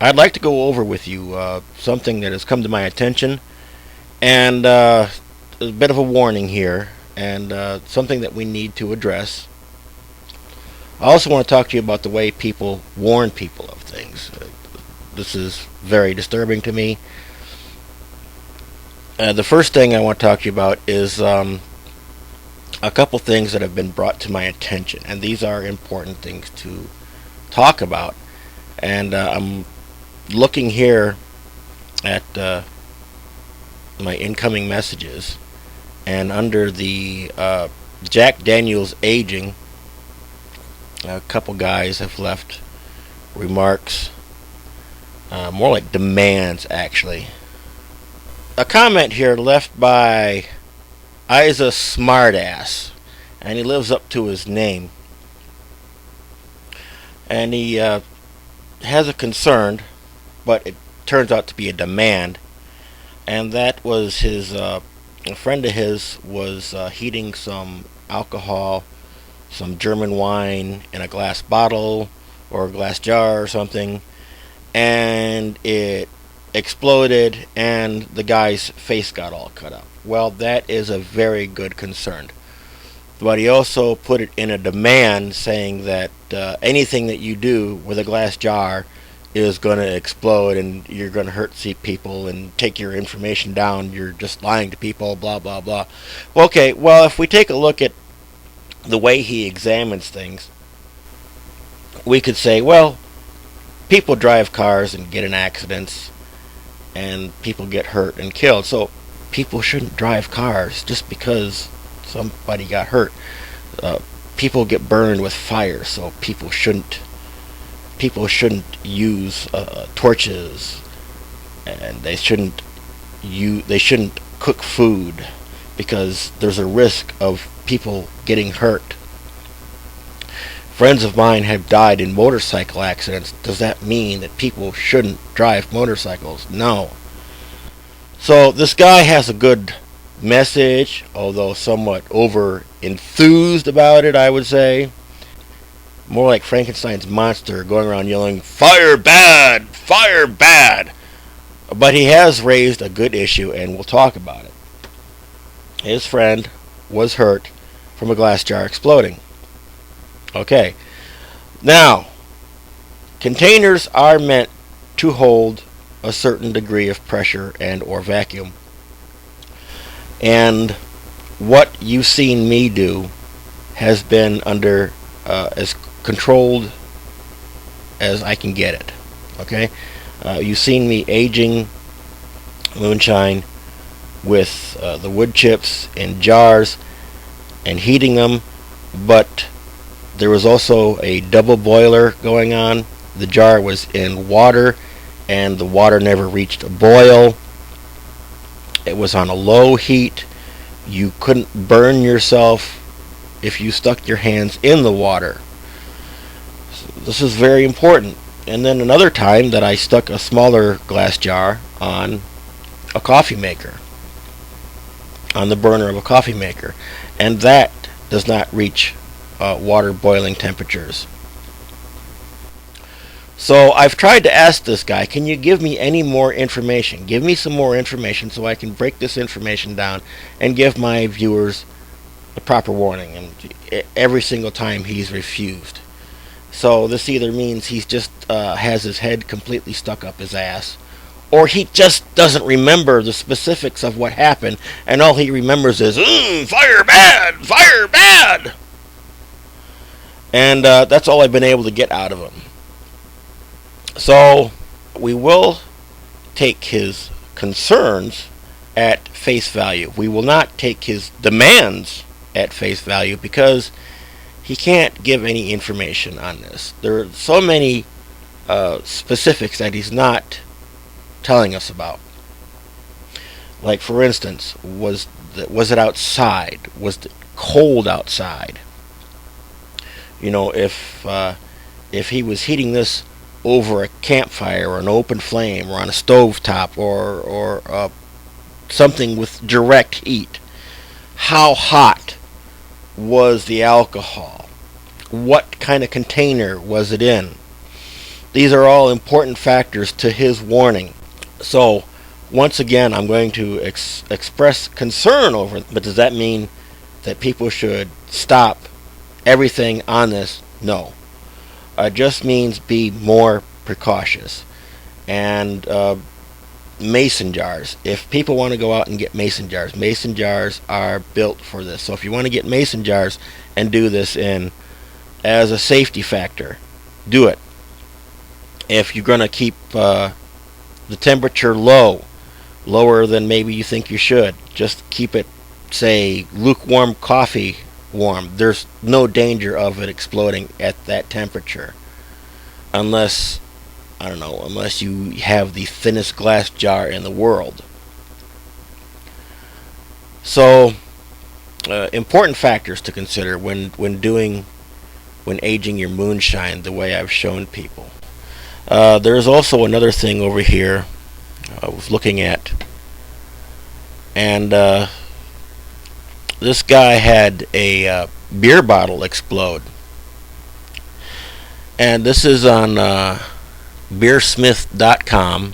I'd like to go over with you something that has come to my attention, and a bit of a warning here, and something that we need to address. I also want to talk to you about the way people warn people of things. This is very disturbing to me. The first thing I want to talk to you about is a couple things that have been brought to my attention, and these are important things to talk about. And I'm looking here at my incoming messages, and under the Jack Daniels aging, a couple guys have left remarks, more like demands actually. A comment here left by Isa Smartass, and he lives up to his name. And he has a concern, but it turns out to be a demand. And that was a friend of his was heating some alcohol, some German wine in a glass bottle or a glass jar or something, and it exploded and the guy's face got all cut up. Well, that is a very good concern. But he also put it in a demand saying that anything that you do with a glass jar is going to explode and you're going to hurt people and take your information down. You're just lying to people, blah, blah, blah. Okay, well, if we take a look at the way he examines things, we could say, well, people drive cars and get in accidents and people get hurt and killed. So people shouldn't drive cars just because somebody got hurt. People get burned with fire, so people shouldn't use torches, and they shouldn't cook food because there's a risk of people getting hurt. Friends of mine have died in motorcycle accidents. Does that mean that people shouldn't drive motorcycles? No. So this guy has a good message, although somewhat over enthused about it, I would say. More like Frankenstein's monster going around yelling, "Fire bad! Fire bad!" But he has raised a good issue, and we'll talk about it. His friend was hurt from a glass jar exploding. Okay. Now, containers are meant to hold a certain degree of pressure and or vacuum. And what you've seen me do has been under as controlled as I can get it. Okay? You've seen me aging moonshine with the wood chips in jars and heating them, but there was also a double boiler going on. The jar was in water, and the water never reached a boil. It was on a low heat. You couldn't burn yourself if you stuck your hands in the water. So this is very important. And then another time that I stuck a smaller glass jar on a coffee maker, on the burner of a coffee maker, and that does not reach water boiling temperatures. So I've tried to ask this guy, can you give me any more information? Give me some more information so I can break this information down and give my viewers the proper warning. And every single time he's refused. So this either means he's just has his head completely stuck up his ass, or he just doesn't remember the specifics of what happened, and all he remembers is, fire bad, fire bad. And that's all I've been able to get out of him. So we will take his concerns at face value. We will not take his demands at face value because he can't give any information on this. There are so many specifics that he's not telling us about. Like, for instance, was it outside? Was it cold outside? You know, if he was heating this over a campfire or an open flame or on a stove top or something with direct heat, how hot was the alcohol? What kind of container was it in? These are all important factors to his warning. So, once again, I'm going to express concern over it, but does that mean that people should stop everything on this? No. It just means be more precautious. And mason jars. If people want to go out and get mason jars are built for this. So if you want to get mason jars and do this in as a safety factor, do it. If you're going to keep the temperature lower than maybe you think you should, just keep it, say, lukewarm coffee warm. There's no danger of it exploding at that temperature. Unless you have the thinnest glass jar in the world. So, important factors to consider when aging your moonshine the way I've shown people. There's also another thing over here I was looking at, and this guy had a beer bottle explode, and this is on beersmith.com.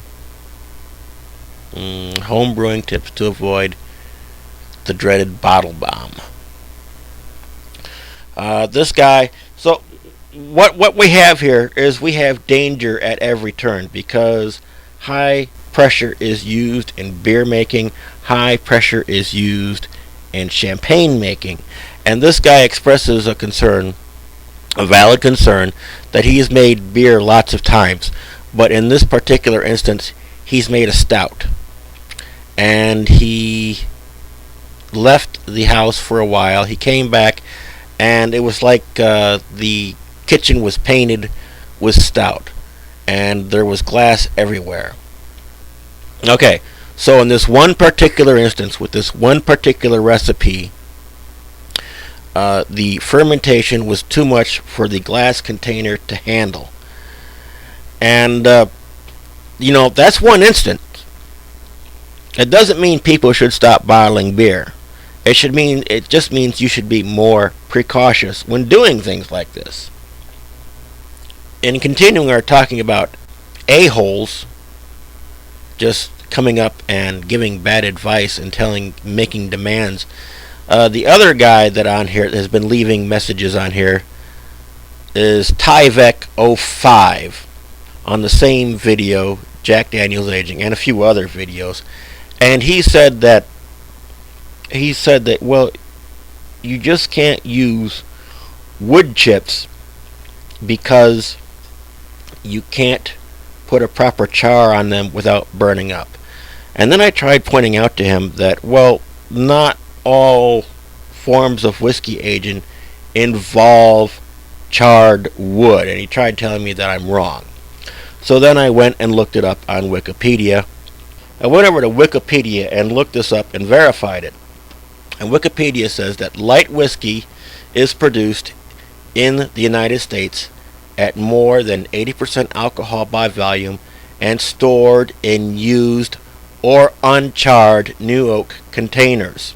Home brewing tips to avoid the dreaded bottle bomb. This guy. So what we have here is we have danger at every turn because high pressure is used in beer making. High pressure is used in champagne making, and this guy expresses a valid concern, that he has made beer lots of times, but in this particular instance, he's made a stout. And he left the house for a while. He came back, and it was like the kitchen was painted with stout, and there was glass everywhere. Okay, so in this one particular instance, with this one particular recipe, the fermentation was too much for the glass container to handle. And, that's one instance. It doesn't mean people should stop bottling beer. It just means you should be more precautious when doing things like this. In continuing our talking about a-holes just coming up and giving bad advice and making demands, the other guy that on here has been leaving messages on here is Tyvek05 on the same video, Jack Daniels Aging, and a few other videos. And he said that well, you just can't use wood chips because you can't put a proper char on them without burning up. And then I tried pointing out to him that, well, not all forms of whiskey aging involve charred wood, and he tried telling me that I'm wrong. So then I went and looked it up on Wikipedia. I went over to Wikipedia and looked this up and verified it. And Wikipedia says that light whiskey is produced in the United States at more than 80% alcohol by volume and stored in used or uncharred new oak containers.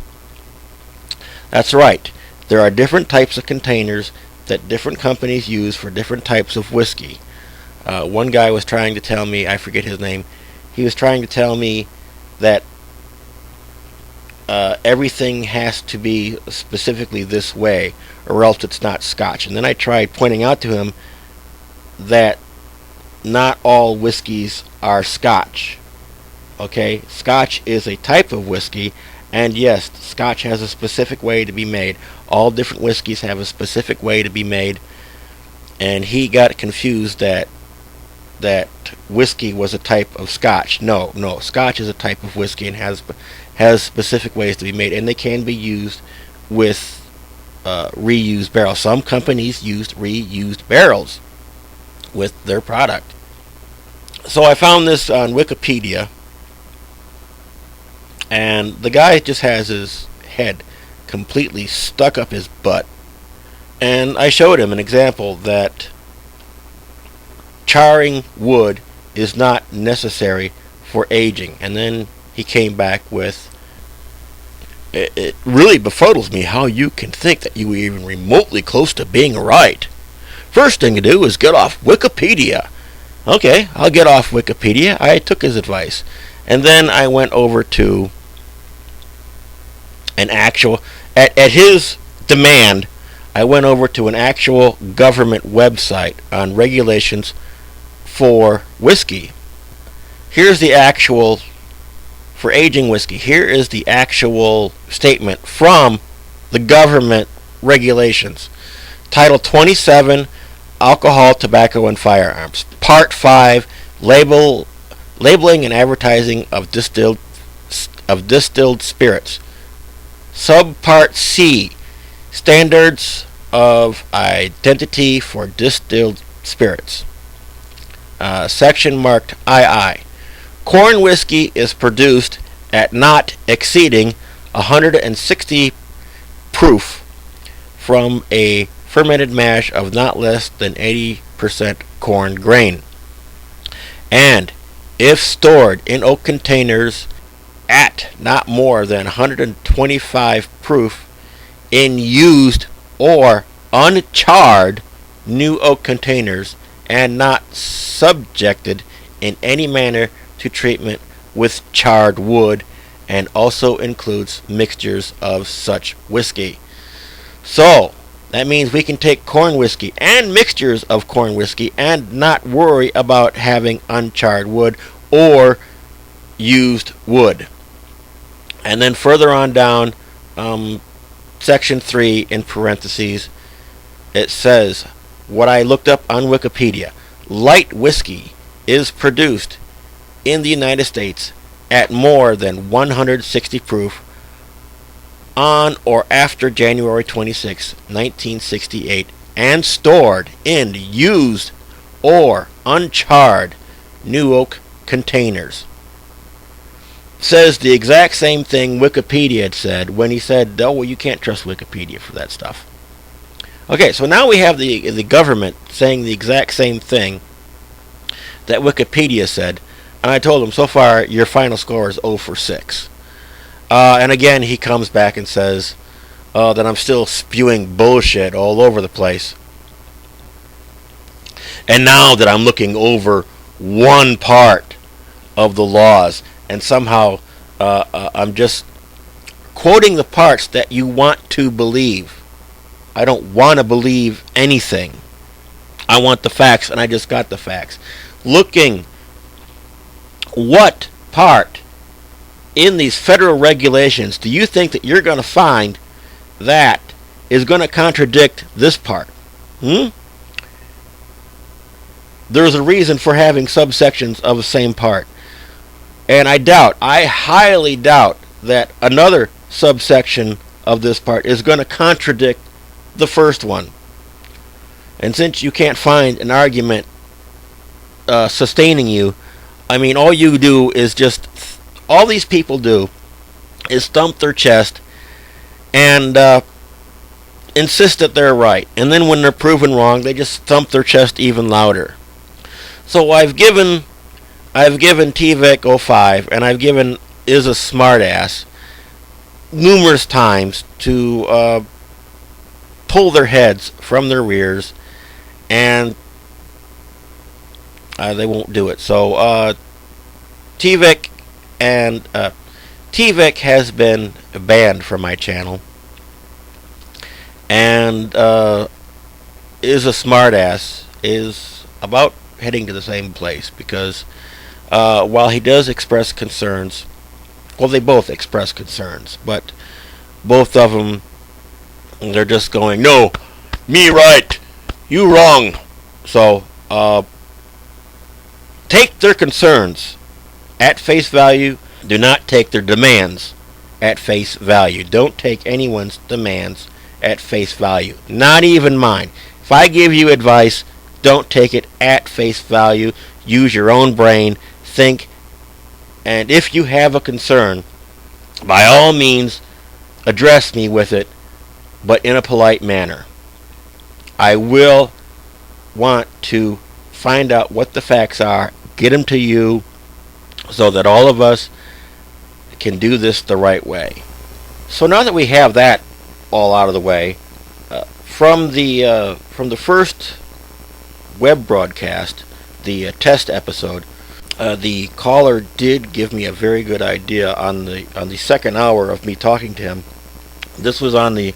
That's right. There are different types of containers that different companies use for different types of whiskey. One guy was trying to tell me, I forget his name, he was trying to tell me that everything has to be specifically this way or else it's not Scotch. And then I tried pointing out to him that not all whiskeys are Scotch. Okay, Scotch is a type of whiskey, and yes, Scotch has a specific way to be made. All different whiskeys have a specific way to be made, and he got confused that whiskey was a type of Scotch. No, Scotch is a type of whiskey and has specific ways to be made, and they can be used with reused barrels. Some companies used reused barrels with their product. So I found this on Wikipedia, and the guy just has his head completely stuck up his butt. And I showed him an example that charring wood is not necessary for aging. And then he came back with, it really befuddles me how you can think that you were even remotely close to being right. First thing to do is get off Wikipedia. Okay, I'll get off Wikipedia. I took his advice. And then I went over to an actual, at his demand, I went over to an actual government website on regulations for whiskey. Here's the actual, for aging whiskey, here is the actual statement from the government regulations. Title 27, Alcohol, Tobacco, and Firearms. Part 5, Labeling and Advertising of Distilled Spirits. Subpart C, Standards of Identity for Distilled Spirits. Section marked II. Corn whiskey is produced at not exceeding 160 proof from a fermented mash of not less than 80% corn grain. And if stored in oak containers at not more than 125 proof in used or uncharred new oak containers and not subjected in any manner to treatment with charred wood, and also includes mixtures of such whiskey. So, that means we can take corn whiskey and mixtures of corn whiskey and not worry about having uncharred wood or used wood. And then further on down, section 3 in parentheses, it says, what I looked up on Wikipedia, light whiskey is produced in the United States at more than 160 proof on or after January 26, 1968, and stored in used or uncharred new oak containers. Says the exact same thing Wikipedia had said when he said, oh, well, you can't trust Wikipedia for that stuff. Okay, so now we have the government saying the exact same thing that Wikipedia said, and I told him, so far, your final score is 0 for 6. And again, he comes back and says that I'm still spewing bullshit all over the place. And now that I'm looking over one part of the laws, and somehow I'm just quoting the parts that you want to believe. I don't want to believe anything. I want the facts, and I just got the facts. Looking what part in these federal regulations do you think that you're going to find that is going to contradict this part? There's a reason for having subsections of the same part. And I highly doubt that another subsection of this part is going to contradict the first one. And since you can't find an argument sustaining you, I mean, all you do is just, all these people do is thump their chest and insist that they're right. And then when they're proven wrong, they just thump their chest even louder. So I've given TVEC 05 and I've given Is a Smartass numerous times to pull their heads from their rears, and they won't do it. So TVEC has been banned from my channel, and Is a Smartass is about heading to the same place, because while he does express concerns, well, they both express concerns, but both of them, they're just going, no, me right, you wrong. So take their concerns at face value. Do not take their demands at face value. Don't take anyone's demands at face value, not even mine. If I give you advice, don't take it at face value. Use your own brain, think, and if you have a concern, by all means, address me with it, but in a polite manner. I will want to find out what the facts are, get them to you, so that all of us can do this the right way. So now that we have that all out of the way, from the first web broadcast, the test episode, the caller did give me a very good idea on the second hour of me talking to him. This was on the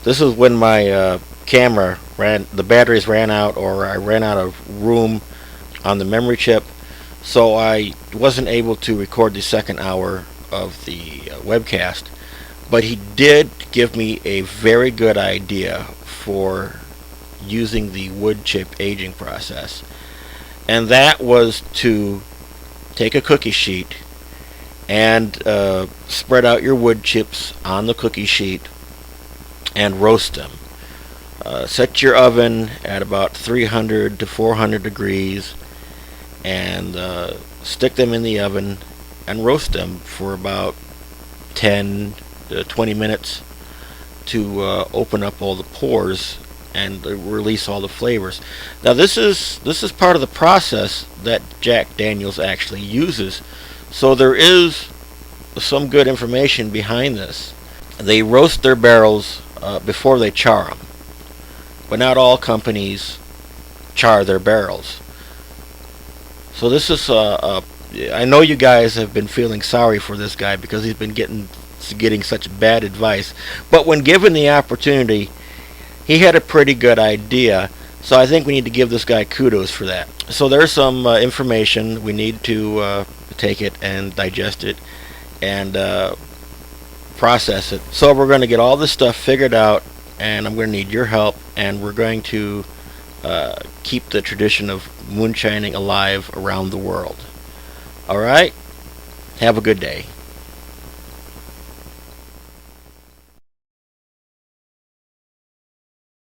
this is when my camera ran, the batteries ran out, or I ran out of room on the memory chip, so I wasn't able to record the second hour of the webcast. But he did give me a very good idea for using the wood chip aging process, and that was to take a cookie sheet and spread out your wood chips on the cookie sheet and roast them. Set your oven at about 300 to 400 degrees and stick them in the oven and roast them for about 10 to 20 minutes to open up all the pores and release all the flavors. Now this is part of the process that Jack Daniels actually uses, so there is some good information behind this. They roast their barrels before they char them, but not all companies char their barrels. So this is I know you guys have been feeling sorry for this guy because he's been getting such bad advice, but when given the opportunity, he had a pretty good idea. So I think we need to give this guy kudos for that. So there's some information. We need to take it and digest it and process it. So we're going to get all this stuff figured out, and I'm going to need your help, and we're going to keep the tradition of moonshining alive around the world. All right? Have a good day.